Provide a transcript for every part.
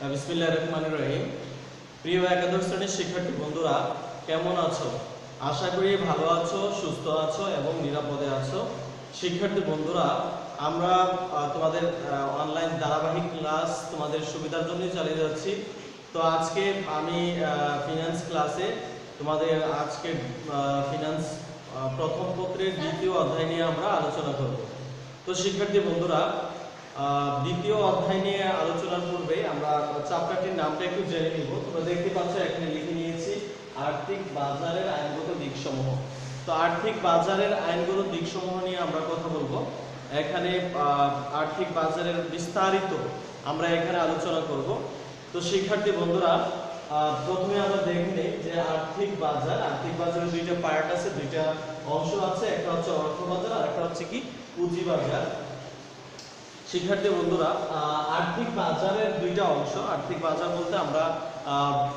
বিসমিল্লাহির রহমানির রহিম। প্রিয় একাদশ শ্রেণীর শিক্ষার্থী বন্ধুরা, কেমন আছো? আশা করি ভালো আছো, সুস্থ আছো এবং নিরাপদে আছো। শিক্ষার্থী বন্ধুরা, আমরা তোমাদের অনলাইন ধারাবাহিক ক্লাস তোমাদের সুবিধার জন্যই চালিয়ে যাচ্ছি। তো আজকে আমি ফিনান্স ক্লাসে তোমাদের আজকে ফিনান্স প্রথম পত্রের দ্বিতীয় অধ্যায় নিয়ে আমরা আলোচনা করব। তো শিক্ষার্থী বন্ধুরা, দ্বিতীয় অধ্যায় নিয়ে আলোচনার পূর্বে আমরা চ্যাপ্টারটির নামটা একটু জেনে নিব। তোমরা দেখতে পাচ্ছ এখানে লিখে নিয়েছি আর্থিক বাজারের আইনগত দিকসমূহ। তো আর্থিক বাজারের আইনগত দিকসমূহ নিয়ে আমরা কথা বলবো। এখানে আর্থিক বাজারের বিস্তারিত আমরা এখানে আলোচনা করব। তো শিক্ষার্থী বন্ধুরা, প্রথমে আমরা দেখে নিই যে আর্থিক বাজারের দুইটা পার্ট আছে, দুইটা অংশ আছে। একটা হচ্ছে অর্থ বাজার আর একটা হচ্ছে কি পুঁজি বাজার। শিক্ষার্থী বন্ধুরা, আর্থিক বাজারের দুইটা অংশ। আর্থিক বাজার বলতে আমরা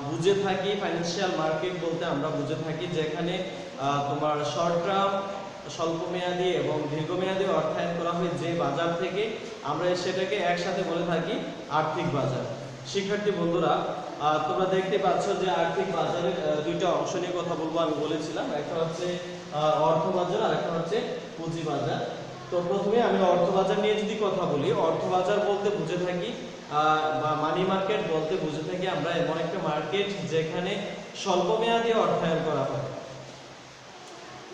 বুঝে থাকি, ফাইন্যান্সিয়াল মার্কেট বলতে আমরা বুঝে থাকি যেখানে তোমার শর্ট টার্ম, স্বল্পমেয়াদী এবং দীর্ঘমেয়াদী অর্থায়ন করা হয় যে বাজার থেকে, আমরা সেটাকে একসাথে বলে থাকি আর্থিক বাজার। শিক্ষার্থী বন্ধুরা, তোমরা দেখতে পাচ্ছ যে আর্থিক বাজারের দুইটা অংশ নিয়ে কথা বলবো। আমি বলেছিলাম একটা হচ্ছে অর্থ বাজার আর একটা হচ্ছে পুঁজি বাজার। তো প্রথমে আমি অর্থ বাজার নিয়ে যদি কথা বলি, অর্থ বাজার বলতে বুঝে থাকি বা মানি মার্কেট বলতে বুঝে থাকি আমরা এমন একটা মার্কেট যেখানে স্বল্পমেয়াদী অর্থায়ন করা হয়।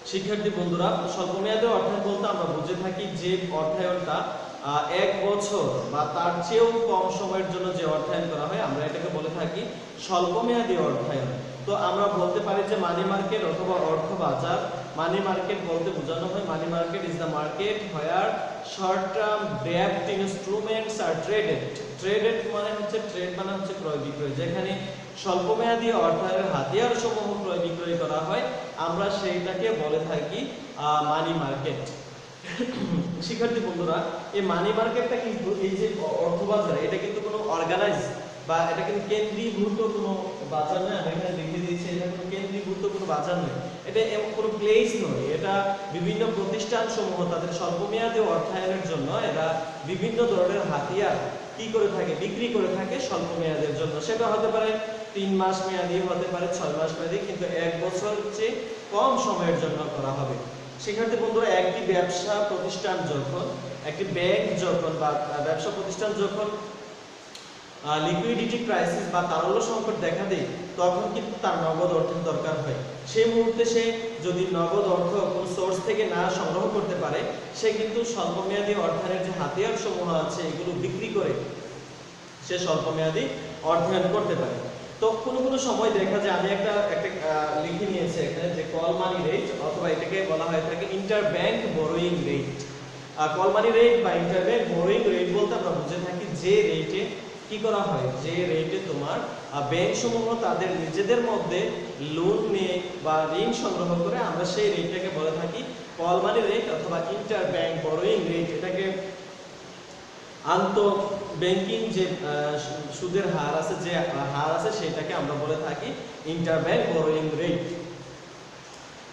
শিক্ষার্থী বন্ধুরা, স্বল্পমেয়াদী অর্থায়ন বলতে আমরা বুঝে থাকি যে অর্থায়নটা 1 বছর বা তার চেয়েও কম সময়ের জন্য যে অর্থায়ন করা হয় আমরা এটাকে বলে থাকি স্বল্পমেয়াদী অর্থায়ন। তো আমরা বলতে পারি যে মানি মার্কেট অথবা অর্থ বাজার। মানি মার্কেট বলতে বোঝানো হয় money market is the market where short term debt instruments are traded মানে হচ্ছে ট্রেড মানে হচ্ছে ক্রয় বিক্রয়, যেখানে স্বল্পমেয়াদী অর্থায়নের হাতিয়ার সমূহ ক্রয় বিক্রয় করা হয়, আমরা সেইটাকে বলে থাকি মানি মার্কেট। শিক্ষার্থী বন্ধুরা, এই মানি মার্কেটটা কিন্তু এই যে অর্থ বাজার, এটা কিন্তু কোনো অর্গানাইজ বা এটা কিন্তু কেন্দ্রীভূত কোনো বাজার নয়। আমি এখানে লিখে দিয়েছি এটা কোনো কেন্দ্রীভূত কোনো বাজার নয়, এটা এমন কোনো প্লেস নয়। এটা বিভিন্ন প্রতিষ্ঠান সমূহ তাদের স্বল্পমেয়াদী অর্থায়নের জন্য এরা বিভিন্ন ধরনের হাতিয়ার কি করে থাকে, বিক্রি করে থাকে স্বল্পমেয়াদের জন্য। সেটা হতে পারে 3 মাস মেয়াদী, হতে পারে 6 মাস মেয়াদী, কিন্তু 1 বছর চেয়ে কম সময়ের জন্য করা হবে। শিক্ষার্থী বন্ধুরা, একটি ব্যবসা প্রতিষ্ঠান যখন, একটি ব্যাংক যখন বা ব্যবসা প্রতিষ্ঠান যখন লিকুইডিটি ক্রাইসিস বা তারল্য সংকট দেখা দেয়, তখন কিন্তু তার নগদ অর্থের দরকার হয়। সেই মুহূর্তে সে যদি নগদ অর্থ কোনো সোর্স থেকে না সংগ্রহ করতে পারে, সে কিন্তু স্বল্পমেয়াদী অর্থায়নের যে হাতিয়ার সমূহ আছে এগুলো বিক্রি করে সে স্বল্পমেয়াদী অর্থায়ন করতে পারে। তো কোনো সময় দেখা যায়, আমি একটা লিখে নিয়েছি এখানে যে কল মানি রেট, অথবা এটাকে বলা হয় থাকে ইন্টারব্যাংক বোরোয়িং রেট। কল মানি রেট বা ইন্টারব্যাংক বোরোয়িং রেট বলতে আমরা বুঝে থাকি যে রেটে কি করা হয়, যে রেটে তোমার ব্যাংক সমূহ তাদের নিজেদের মধ্যে লোন নিয়ে বা ঋণ সংগ্রহ করে, আমরা সেই রেটটাকে বলে থাকি কল মানি রেট অথবা ইন্টারব্যাংক বোরোয়িং রেট। এটাকে আন্ত ব্যাংকিং যে সুদের হার আছে সেটাকে আমরা বলে থাকি ইন্টারব্যাংক বোরোয়িং রেট।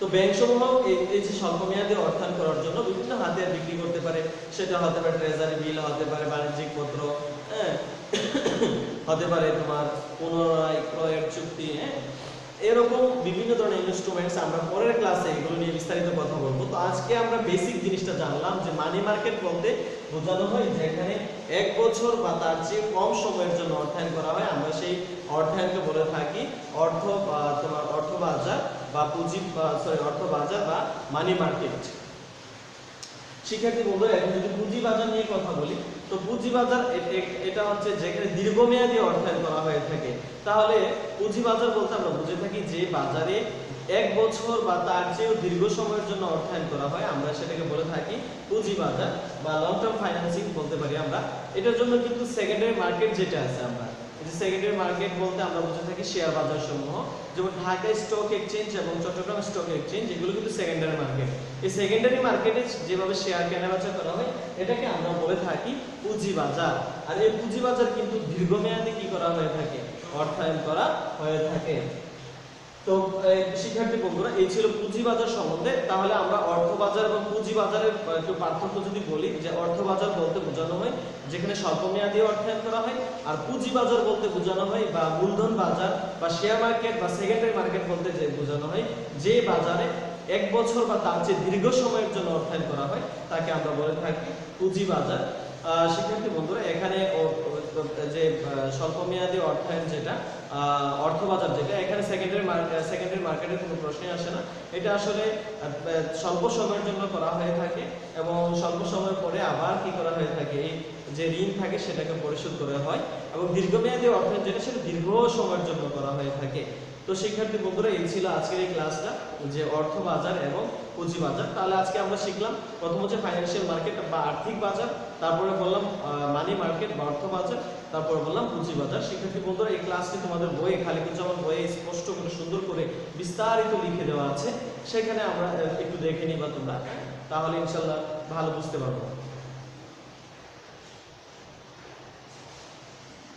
তো ব্যাংক সমূহ এই যে স্বল্পমেয়াদী অর্থায়ন করার জন্য বিভিন্ন হাতিয়ার বিক্রি করতে পারে। সেটা হতে পারে ট্রেজারি বিল, হতে পারে বাণিজ্যিক পত্র, হতে পারে তোমার পুনরায় ক্রয়ের চুক্তি, এরকম বিভিন্ন ধরনের ইনস্ট্রুমেন্টস। আমরা পরের ক্লাসে এগুলো নিয়ে বিস্তারিত কথা বলবো। তো আজকে আমরা বেসিক জিনিসটা জানলাম যে মানি মার্কেট বলতে বোঝানো হয় যেখানে 1 বছর বা তার চেয়ে কম সময়ের জন্য অর্থায়ন করা হয়, আমরা সেই অর্থায়নকে বলে থাকি তোমার অর্থ বাজার বা অর্থ বাজার বা মানি মার্কেট। শিক্ষার্থী বন্ধুরা, এখন যদি পুঁজি বাজার নিয়ে কথা বলি, তো পুঁজি বাজার এটা হচ্ছে যেখানে দীর্ঘমেয়াদী অর্থায়ন করা হয়ে থাকে। তাহলে পুঁজি বাজার বলতে আমরা বুঝে থাকি যে বাজারে 1 বছর বা তার চেয়েও দীর্ঘ সময়ের জন্য অর্থায়ন করা হয়, আমরা সেটাকে বলে থাকি পুঁজি বাজার বা লং টার্ম ফাইন্যান্সিং বলতে পারি আমরা। এটার জন্য কিন্তু সেকেন্ডারি মার্কেট যেটা আছে, আমরা যে সেকেন্ডারি মার্কেট বলতে আমরা বুঝে থাকি শেয়ার বাজার সমূহ, যেমন ঢাকা স্টক এক্সচেঞ্জ এবং চট্টগ্রাম স্টক এক্সচেঞ্জ, এগুলো কিন্তু সেকেন্ডারি মার্কেট। এই সেকেন্ডারি মার্কেটে যেভাবে শেয়ার কেনাবেচা করা হয় এটাকে আমরা বলে থাকি পুঁজি বাজার। আর এই পুঁজি বাজার কিন্তু দীর্ঘমেয়াদী কি করা হয়ে থাকে, অর্থায়ন করা হয়ে থাকে। তো শিক্ষার্থী বন্ধুরা এই ছিল পুঁজিবাজার সম্বন্ধে। তাহলে আমরা অর্থবাজার এবং পুঁজিবাজারের একটু পার্থক্য যদি বলি, যে অর্থবাজার বলতে বোঝানো হয় যেখানে স্বল্পমেয়াদী অর্থায়ন করা হয়, আর পুঁজিবাজার বলতে বোঝানো হয় বা মূলধন বাজার বা শেয়ার মার্কেট বা সেকেন্ডারি মার্কেট বলতে যে বোঝানো হয় যে বাজারে 1 বছর বা তার চেয়ে দীর্ঘ সময়ের জন্য অর্থায়ন করা হয় তাকে আমরা বলে থাকি পুঁজিবাজার। শিক্ষার্থী বন্ধুরা এখানে যে স্বল্পমেয়াদী অর্থায়ন যেটা অর্থবাজার যেটা, এখানে সেকেন্ডারি মার্কেটের কোনো প্রশ্নই আসে না। এটা আসলে স্বল্প সময়ের জন্য করা হয়ে থাকে এবং স্বল্প সময় পরে আবার কি করা হয়ে থাকে, এই যে ঋণ থাকে সেটাকে পরিশোধ করা হয়। এবং দীর্ঘমেয়াদী অর্থায়ন যেটা সেটা দীর্ঘ সময়ের জন্য করা হয়ে থাকে। তো শিক্ষার্থী বন্ধুরা এই ছিল আজকের এই ক্লাসটা, যে অর্থবাজার এবং পুঁজিবাজার। তাহলে আজকে আমরা শিখলাম প্রথম হচ্ছে ফাইন্যান্সিয়াল মার্কেট বা আর্থিক বাজার, তারপরে বললাম মানি মার্কেট বা অর্থবাজার, তারপরে বললাম পুঁজিবাজার। শিক্ষার্থী বন্ধুরা এই ক্লাসটি তোমাদের বইয়ে খালিকুজ্জামান বইয়ে স্পষ্ট করে সুন্দর করে বিস্তারিত লিখে দেওয়া আছে, সেখানে আমরা একটু দেখে নিবা তোমরা, তাহলে ইনশাল্লাহ ভালো বুঝতে পারবো।